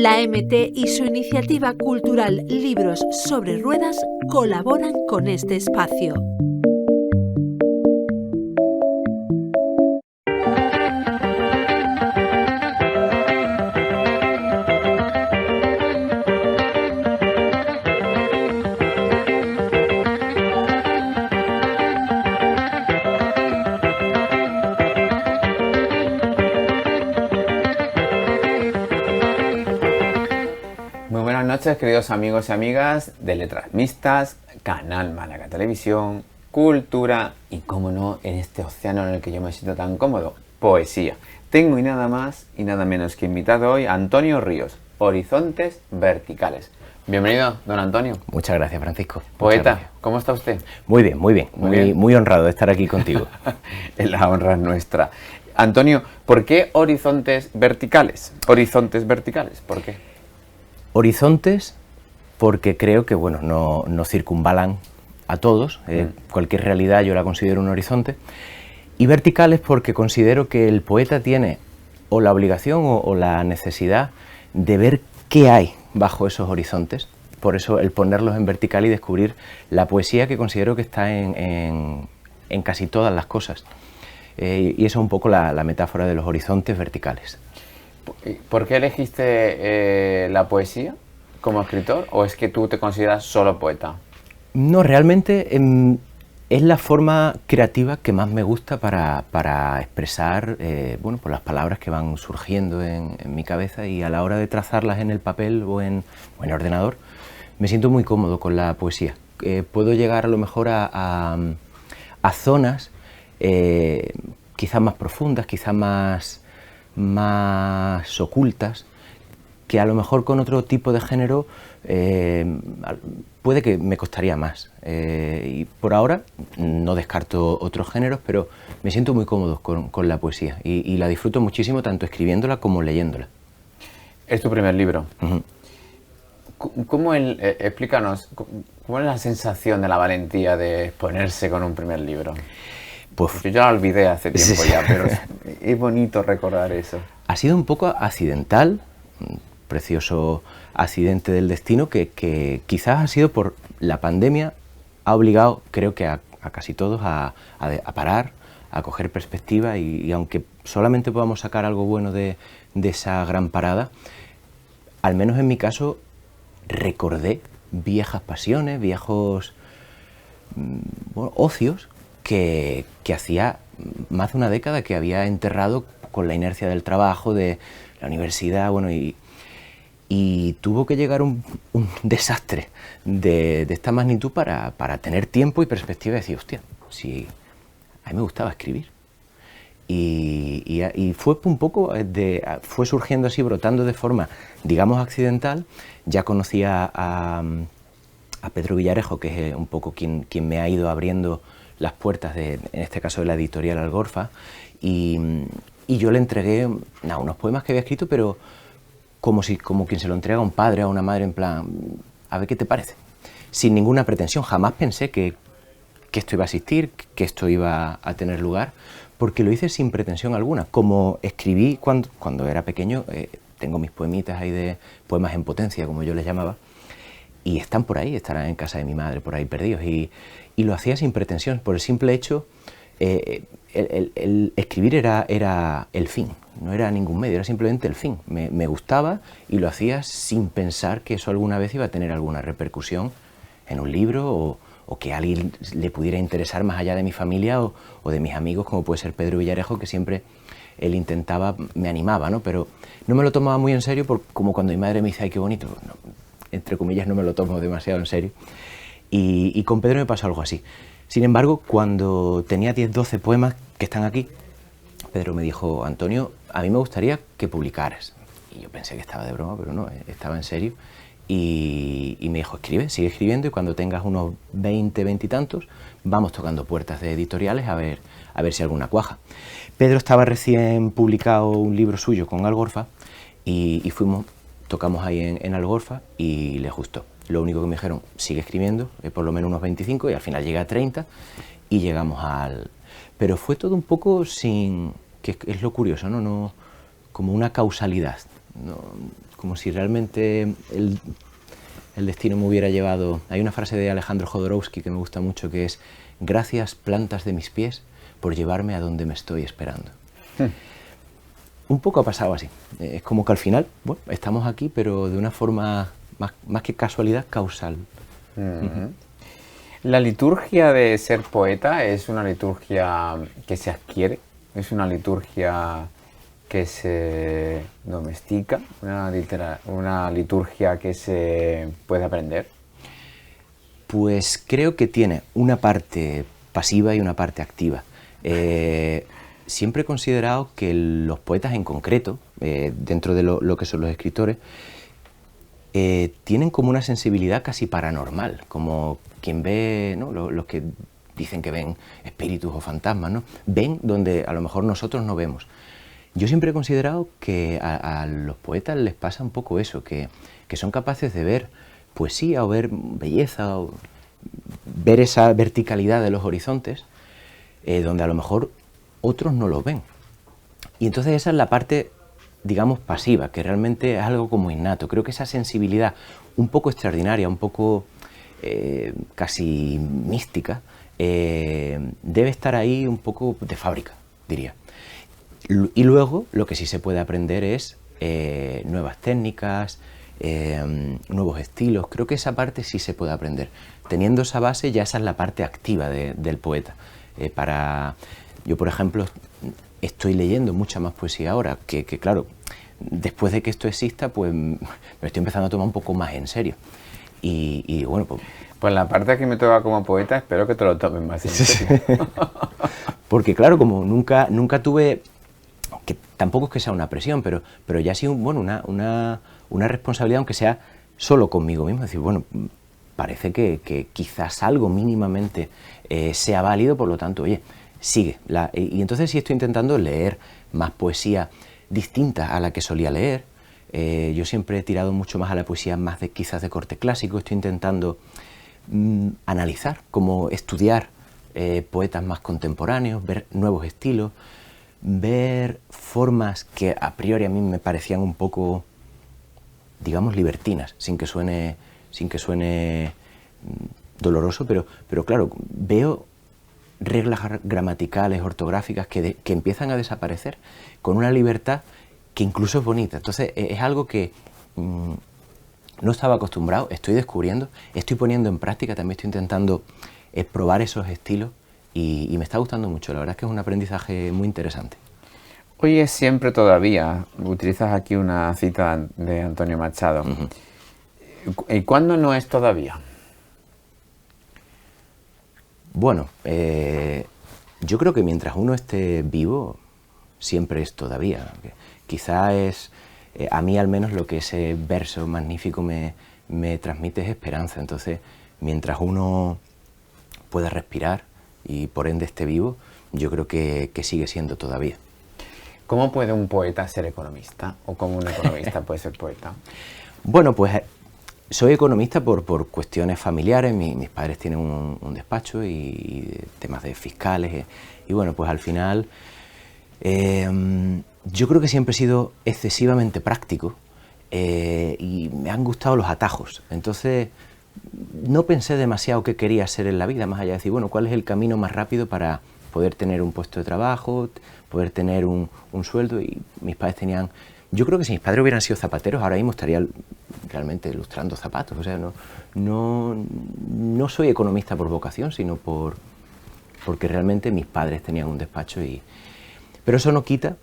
La MT y su iniciativa cultural Libros sobre Ruedas colaboran con este espacio. Muy buenas noches, queridos amigos y amigas de Letras Mixtas, Canal Málaga Televisión, Cultura y, cómo no, en este océano en el que yo me siento tan cómodo, poesía. Tengo y nada más y nada menos que invitado hoy a Antonio Ríos, Horizontes Verticales. Bienvenido, don Antonio. Muchas gracias, Francisco. Poeta, ¿cómo está usted? Muy bien, muy bien. Muy honrado de estar aquí contigo. La honra es nuestra. Antonio, ¿por qué Horizontes Verticales? Horizontes Verticales, ¿por qué? Horizontes, porque creo que nos circunvalan a todos. Cualquier realidad yo la considero un horizonte. Y verticales porque considero que el poeta tiene o la obligación o la necesidad de ver qué hay bajo esos horizontes. Por eso el ponerlos en vertical y descubrir la poesía que considero que está en casi todas las cosas. Y eso es un poco la metáfora de los horizontes verticales. ¿Por qué elegiste la poesía como escritor, o es que tú te consideras solo poeta? No, realmente es la forma creativa que más me gusta para expresar pues las palabras que van surgiendo en mi cabeza, y a la hora de trazarlas en el papel o en ordenador me siento muy cómodo con la poesía. Puedo llegar a lo mejor a zonas quizás más profundas, quizás más ocultas, que a lo mejor con otro tipo de género puede que me costaría más. Y por ahora no descarto otros géneros, pero me siento muy cómodo con la poesía y la disfruto muchísimo, tanto escribiéndola como leyéndola. Es tu primer libro. Uh-huh. Explícanos, ¿cómo es la sensación de la valentía de exponerse con un primer libro? Pues yo ya la olvidé hace tiempo ya, pero es bonito recordar eso. Ha sido un poco accidental, un precioso accidente del destino que quizás ha sido por la pandemia, ha obligado, creo que a casi todos, a parar, a coger perspectiva, y aunque solamente podamos sacar algo bueno de esa gran parada, al menos en mi caso recordé viejas pasiones, viejos ocios que hacía más de una década que había enterrado con la inercia del trabajo, de la universidad, y tuvo que llegar un desastre de esta magnitud para tener tiempo y perspectiva y decir, hostia, si a mí me gustaba escribir. Y fue un poco, fue surgiendo así, brotando de forma, digamos, accidental. Ya conocía a Pedro Villarejo, que es un poco quien me ha ido abriendo las puertas, en este caso de la editorial Algorfa, y yo le entregué unos poemas que había escrito, pero como quien se lo entrega a un padre o a una madre, en plan, a ver qué te parece, sin ninguna pretensión. Jamás pensé que esto iba a existir, que esto iba a tener lugar, porque lo hice sin pretensión alguna. Como escribí cuando era pequeño, tengo mis poemitas ahí de poemas en potencia, como yo les llamaba, y están por ahí, estarán en casa de mi madre, por ahí perdidos, y lo hacía sin pretensión, por el simple hecho, el escribir era el fin, no era ningún medio, era simplemente el fin. Me gustaba y lo hacía sin pensar que eso alguna vez iba a tener alguna repercusión en un libro, o que a alguien le pudiera interesar más allá de mi familia o de mis amigos, como puede ser Pedro Villarejo, que siempre él intentaba, me animaba, ¿no? Pero no me lo tomaba muy en serio, como cuando mi madre me dice, ay, qué bonito, no, entre comillas, no me lo tomo demasiado en serio. Y con Pedro me pasó algo así. Sin embargo, cuando tenía 10-12 poemas que están aquí, Pedro me dijo, Antonio, a mí me gustaría que publicaras. Y yo pensé que estaba de broma, pero no, estaba en serio. Y me dijo, escribe, sigue escribiendo, y cuando tengas unos 20 y tantos, vamos tocando puertas de editoriales a ver si alguna cuaja. Pedro estaba recién publicado un libro suyo con Algorfa, y tocamos ahí en Algorfa y les gustó. Lo único que me dijeron, sigue escribiendo, por lo menos unos 25, y al final llegué a 30 y llegamos Pero fue todo un poco sin... que es lo curioso, ¿no? Como una causalidad, ¿no? como si realmente el destino me hubiera llevado... Hay una frase de Alejandro Jodorowsky que me gusta mucho, que es: gracias, plantas de mis pies, por llevarme a donde me estoy esperando. Un poco ha pasado así. Es como que al final, bueno, estamos aquí, pero de una forma más que casualidad, causal. ¿La liturgia de ser poeta es una liturgia que se adquiere? ¿Es una liturgia que se domestica? ¿Una liturgia que se puede aprender? Pues creo que tiene una parte pasiva y una parte activa. Siempre he considerado que los poetas en concreto, dentro de lo que son los escritores, tienen como una sensibilidad casi paranormal, como quien ve, ¿no? Los que dicen que ven espíritus o fantasmas, ¿no? Ven donde a lo mejor nosotros no vemos. Yo siempre he considerado que a los poetas les pasa un poco eso, que son capaces de ver poesía o ver belleza o ver esa verticalidad de los horizontes, donde a lo mejor otros no lo ven. Y entonces esa es la parte, digamos, pasiva, que realmente es algo como innato. Creo que esa sensibilidad un poco extraordinaria, un poco casi mística, debe estar ahí un poco de fábrica, diría. Y luego lo que sí se puede aprender es nuevas técnicas, nuevos estilos. Creo que esa parte sí se puede aprender. Teniendo esa base, ya esa es la parte activa del poeta. Yo, por ejemplo, estoy leyendo mucha más poesía ahora, que claro, después de que esto exista, pues me estoy empezando a tomar un poco más en serio. Y bueno, pues la parte que me toca como poeta, espero que te lo tomes más en serio. Porque claro, como nunca tuve, que tampoco es que sea una presión, pero ya sí bueno, una responsabilidad, aunque sea solo conmigo mismo. Es decir, bueno, parece que quizás algo mínimamente sea válido, por lo tanto, oye, sigue. Y entonces sí estoy intentando leer más poesía distinta a la que solía leer. Yo siempre he tirado mucho más a la poesía quizás de corte clásico. Estoy intentando analizar, como estudiar poetas más contemporáneos, ver nuevos estilos, ver formas que a priori a mí me parecían un poco, digamos, libertinas, sin que suene doloroso, pero claro, veo reglas gramaticales, ortográficas que empiezan a desaparecer con una libertad que incluso es bonita. Entonces es algo que no estaba acostumbrado, estoy descubriendo, estoy poniendo en práctica, también estoy intentando probar esos estilos y me está gustando mucho. La verdad es que es un aprendizaje muy interesante. Hoy es siempre todavía. Utilizas aquí una cita de Antonio Machado. ¿Y cuándo no es todavía? Bueno, yo creo que mientras uno esté vivo, siempre es todavía. Quizá es, a mí al menos, lo que ese verso magnífico me transmite es esperanza. Entonces, mientras uno pueda respirar y por ende esté vivo, yo creo que sigue siendo todavía. ¿Cómo puede un poeta ser economista? ¿O cómo un economista puede ser poeta? Bueno, pues soy economista por cuestiones familiares. Mis padres tienen un despacho y temas de fiscales. Y bueno, pues al final yo creo que siempre he sido excesivamente práctico y me han gustado los atajos. Entonces no pensé demasiado qué quería ser en la vida, más allá de decir, bueno, ¿cuál es el camino más rápido para poder tener un puesto de trabajo, poder tener un sueldo? Y mis padres tenían... Yo creo que si mis padres hubieran sido zapateros, ahora mismo estaría realmente lustrando zapatos. O sea, no soy economista por vocación, sino porque realmente mis padres tenían un despacho. Pero eso no quita,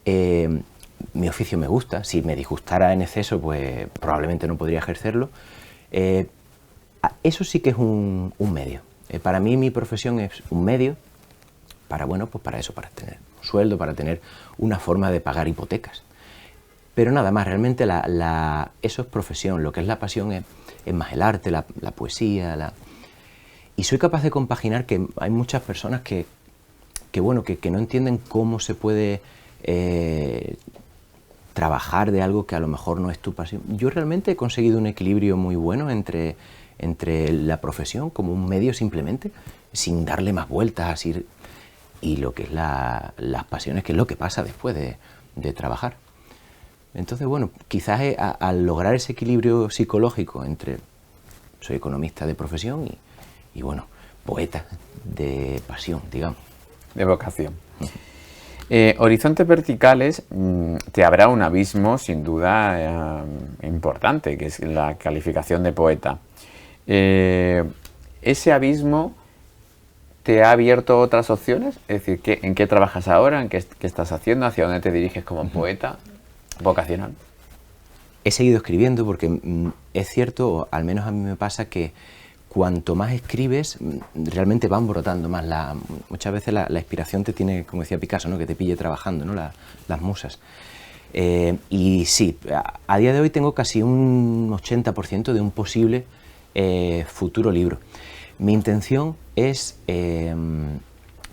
mi oficio me gusta. Si me disgustara en exceso, pues probablemente no podría ejercerlo. Eso sí que es un medio. Para mí mi profesión es un medio para, bueno, pues para eso, para tener un sueldo, para tener una forma de pagar hipotecas. Pero nada más, realmente eso es profesión. Lo que es la pasión es más el arte, la poesía. Y soy capaz de compaginar que hay muchas personas que no entienden cómo se puede trabajar de algo que a lo mejor no es tu pasión. Yo realmente he conseguido un equilibrio muy bueno entre la profesión como un medio simplemente, sin darle más vueltas así, y lo que es las pasiones, que es lo que pasa después de trabajar. Entonces, bueno, quizás al lograr ese equilibrio psicológico entre soy economista de profesión y bueno, poeta de pasión, digamos. De vocación. Horizontes Verticales te habrá un abismo sin duda importante, que es la calificación de poeta. ¿Ese abismo te ha abierto otras opciones? Es decir, ¿en qué trabajas ahora? ¿En qué estás haciendo? ¿Hacia dónde te diriges como poeta vocacional? He seguido escribiendo porque es cierto, o al menos a mí me pasa, que cuanto más escribes, realmente van brotando más. Muchas veces la inspiración te tiene, como decía Picasso, ¿no?, que te pille trabajando, ¿no?, las musas. Y sí, a día de hoy tengo casi un 80% de un posible futuro libro. Mi intención es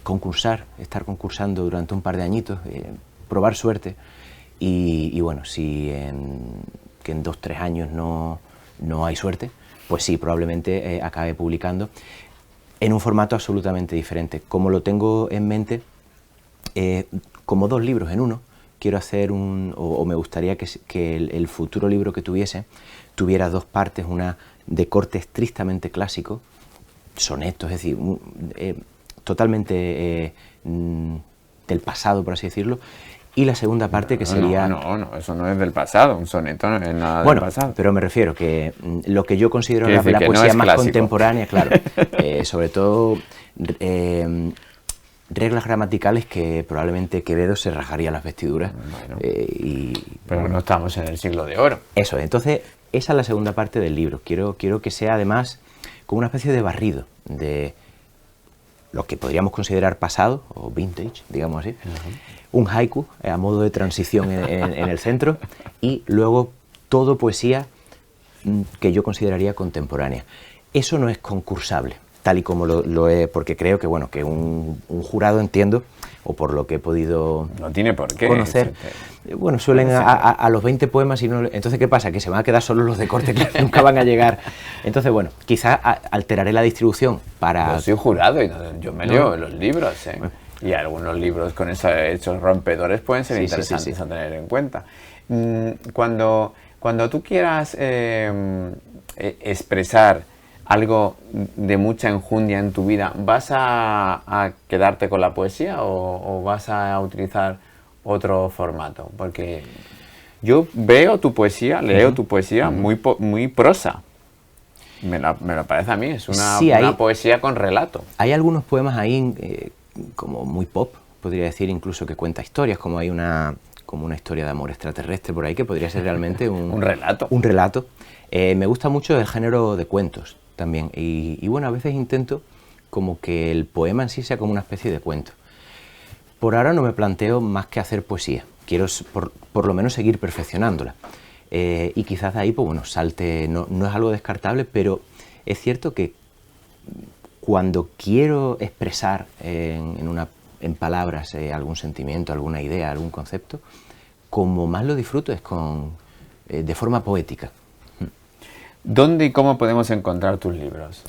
concursar, estar concursando durante un par de añitos, probar suerte y bueno, si en 2-3 años no hay suerte, pues sí, probablemente acabe publicando en un formato absolutamente diferente. Como lo tengo en mente, como 2 libros en uno, quiero hacer o me gustaría que el futuro libro que tuviera 2 partes, una de corte estrictamente clásico, sonetos, es decir, totalmente del pasado, por así decirlo, y la segunda parte que sería... No, eso no es del pasado, un soneto no es nada bueno, del pasado. Pero me refiero que lo que yo considero la que poesía no más clásico. Contemporánea, claro, sobre todo reglas gramaticales que probablemente Quevedo se rajaría las vestiduras. Bueno, pero no estamos en el siglo de oro. Eso, entonces esa es la segunda parte del libro. Quiero que sea además como una especie de barrido de lo que podríamos considerar pasado o vintage, digamos así. Un haiku a modo de transición en el centro y luego todo poesía que yo consideraría contemporánea. Eso no es concursable, tal y como lo es, porque creo que, bueno, que un jurado, entiendo, o por lo que he podido no tiene por qué conocer, bueno, suelen a los 20 poemas y no, entonces ¿qué pasa? Que se van a quedar solo los de corte, que nunca van a llegar. Entonces, bueno, quizás alteraré la distribución para... Yo soy jurado y yo me leo los libros, y algunos libros con esos hechos rompedores pueden ser interesantes a tener en cuenta. Cuando tú quieras expresar algo de mucha enjundia en tu vida, ¿vas a quedarte con la poesía o vas a utilizar otro formato? Porque yo veo tu poesía, leo tu poesía muy prosa. Me lo parece a mí, es una poesía con relato. Hay algunos poemas ahí como muy pop, podría decir, incluso que cuenta historias, como hay como una historia de amor extraterrestre por ahí, que podría ser realmente un relato. Un relato. Me gusta mucho el género de cuentos también, y bueno, a veces intento como que el poema en sí sea como una especie de cuento. Por ahora no me planteo más que hacer poesía, quiero por lo menos seguir perfeccionándola. Y quizás de ahí, pues bueno, salte, no es algo descartable, pero es cierto que cuando quiero expresar en palabras algún sentimiento, alguna idea, algún concepto, como más lo disfruto es de forma poética. ¿Dónde y cómo podemos encontrar tus libros?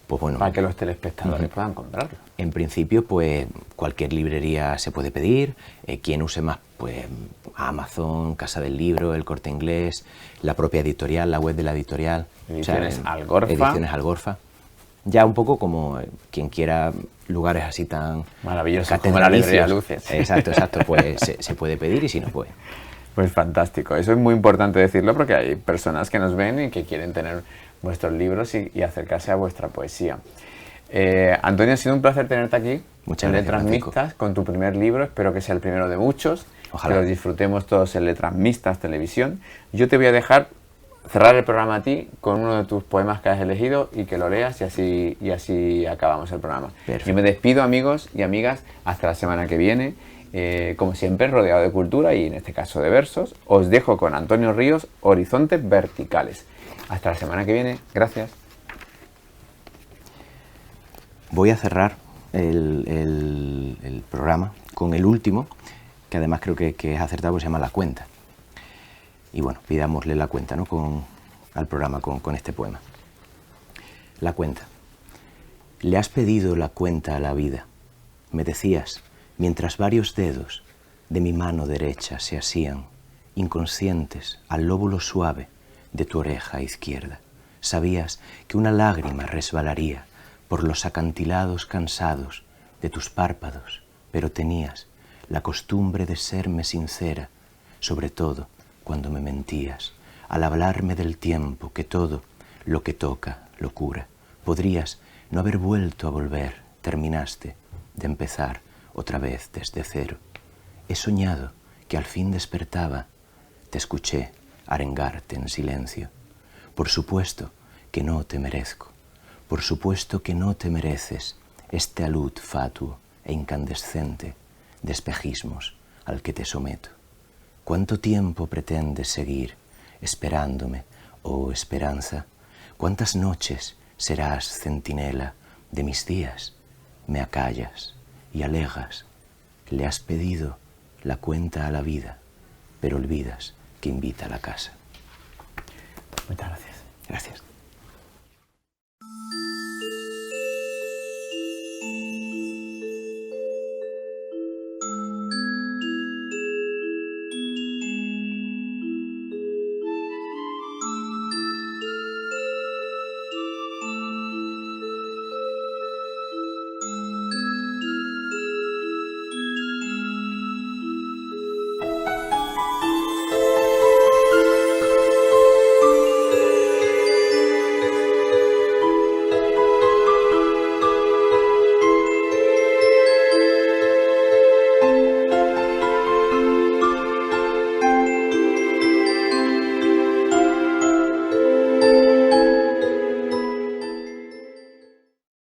Pues bueno, para que los telespectadores puedan comprarlos. En principio, pues cualquier librería se puede pedir. Quien use más, pues Amazon, Casa del Libro, El Corte Inglés, la propia editorial, la web de la editorial. Ediciones Algorfa. Ediciones Algorfa. Ya un poco como quien quiera lugares así tan maravillosos como la librería Luces. Exacto, pues se puede pedir, y si no, pues... Pues fantástico. Eso es muy importante decirlo porque hay personas que nos ven y que quieren tener vuestros libros y acercarse a vuestra poesía. Antonio, ha sido un placer tenerte aquí. Muchas en gracias, Letras Francisco. Mixtas, con tu primer libro. Espero que sea el primero de muchos. Ojalá. Que los disfrutemos todos en Letras Mixtas Televisión. Yo te voy a dejar cerrar el programa a ti con uno de tus poemas que has elegido y que lo leas y así acabamos el programa. Perfecto. Yo me despido, amigos y amigas, hasta la semana que viene. Como siempre, rodeado de cultura y en este caso de versos. Os dejo con Antonio Ríos, Horizontes Verticales. Hasta la semana que viene. Gracias. Voy a cerrar el programa con el último, que además creo que es acertado, porque se llama La Cuenta. Y bueno, pidámosle la cuenta, ¿no?, al programa con este poema. La cuenta. Le has pedido la cuenta a la vida. Me decías, mientras varios dedos de mi mano derecha se asían inconscientes al lóbulo suave de tu oreja izquierda. Sabías que una lágrima resbalaría por los acantilados cansados de tus párpados, pero tenías la costumbre de serme sincera, sobre todo cuando me mentías, al hablarme del tiempo que todo lo que toca lo cura. Podrías no haber vuelto a volver, terminaste de empezar otra vez desde cero. He soñado que al fin despertaba, te escuché arengarte en silencio. Por supuesto que no te merezco, por supuesto que no te mereces este alud fatuo e incandescente de espejismos al que te someto. ¿Cuánto tiempo pretendes seguir esperándome, oh esperanza? ¿Cuántas noches serás centinela de mis días? Me acallas y alegas, le has pedido la cuenta a la vida, pero olvidas que invita a la casa. Muchas gracias. Gracias.